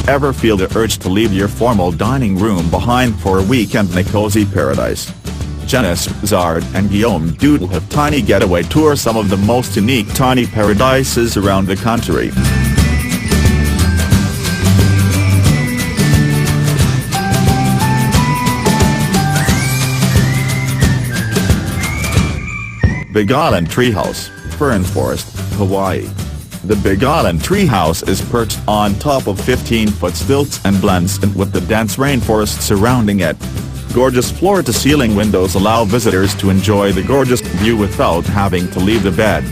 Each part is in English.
Ever feel the urge to leave your formal dining room behind for a weekend in a cozy paradise? Janice Zard and Guillaume Doodle have tiny getaway tour some of the most unique tiny paradises around the country. Big Island Treehouse, Fern Forest, Hawaii. The Big Island Treehouse is perched on top of 15-foot stilts and blends in with the dense rainforest surrounding it. Gorgeous floor-to-ceiling windows allow visitors to enjoy the gorgeous view without having to leave the bed.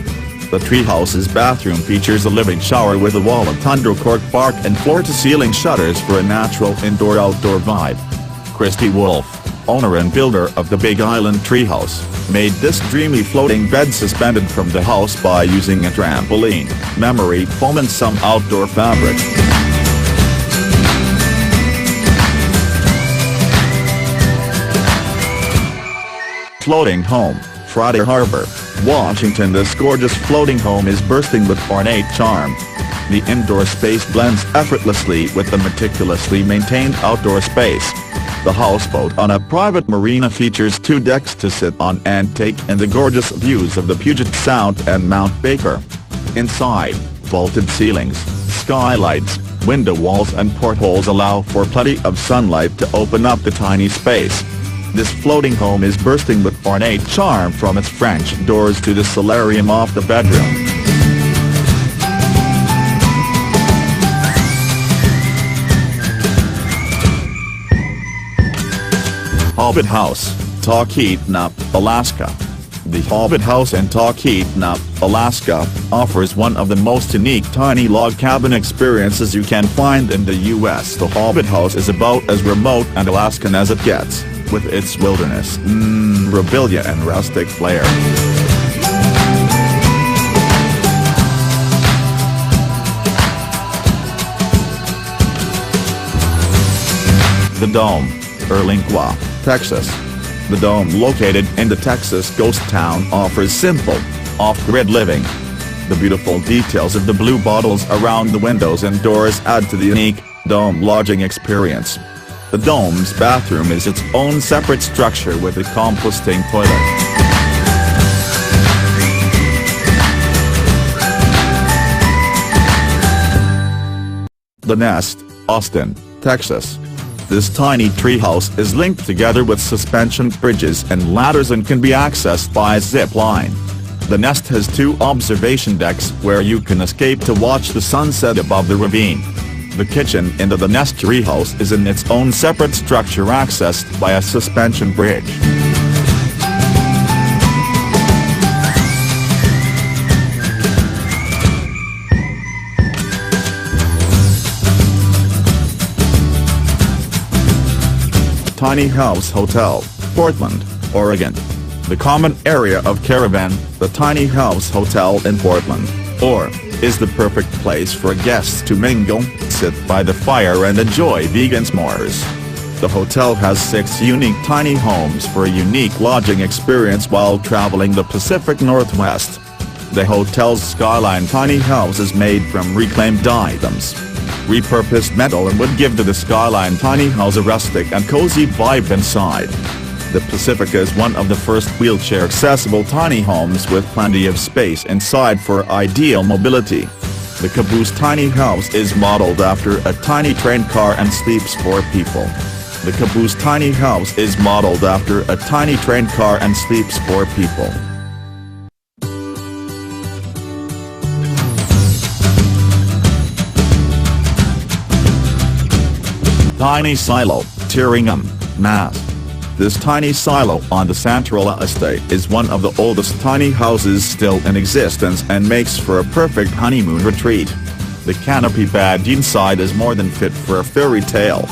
The treehouse's bathroom features a living shower with a wall of tundra cork bark and floor-to-ceiling shutters for a natural indoor-outdoor vibe. Christy Wolf, owner and builder of the Big Island Treehouse, made this dreamy floating bed suspended from the house by using a trampoline, memory foam and some outdoor fabric. Floating home, Friday Harbor, Washington. This gorgeous floating home is bursting with ornate charm. The indoor space blends effortlessly with the meticulously maintained outdoor space. The houseboat on a private marina features 2 decks to sit on and take in the gorgeous views of the Puget Sound and Mount Baker. Inside, vaulted ceilings, skylights, window walls and portholes allow for plenty of sunlight to open up the tiny space. This floating home is bursting with ornate charm from its French doors to the solarium off the bedroom. Hobbit House, Talkeetna, Alaska. The Hobbit House in Talkeetna, Alaska, offers one of the most unique tiny log cabin experiences you can find in the U.S. The Hobbit House is about as remote and Alaskan as it gets, with its wilderness, memorabilia and rustic flair. The Dome, Terlingua, Texas. The Dome, located in the Texas ghost town, offers simple, off-grid living. The beautiful details of the blue bottles around the windows and doors add to the unique Dome lodging experience. The Dome's bathroom is its own separate structure with a composting toilet. The Nest, Austin, Texas. This tiny treehouse is linked together with suspension bridges and ladders and can be accessed by a zip line. The Nest has 2 observation decks where you can escape to watch the sunset above the ravine. The kitchen in the Nest treehouse is in its own separate structure accessed by a suspension bridge. Tiny House Hotel, Portland, Oregon. The common area of caravan, the Tiny House Hotel in Portland, is the perfect place for guests to mingle, sit by the fire and enjoy vegan s'mores. The hotel has 6 unique tiny homes for a unique lodging experience while traveling the Pacific Northwest. The hotel's skyline tiny house is made from reclaimed items, repurposed metal, and would give to the skyline tiny house a rustic and cozy vibe inside. The Pacifica is one of the first wheelchair-accessible tiny homes with plenty of space inside for ideal mobility. The Caboose tiny house is modeled after a tiny train car and sleeps 4 people. The Caboose tiny house is modeled after a tiny train car and sleeps 4 people. Tiny Silo, Tyringham, Mass. This tiny silo on the Santarella estate is one of the oldest tiny houses still in existence and makes for a perfect honeymoon retreat. The canopy bed inside is more than fit for a fairy tale.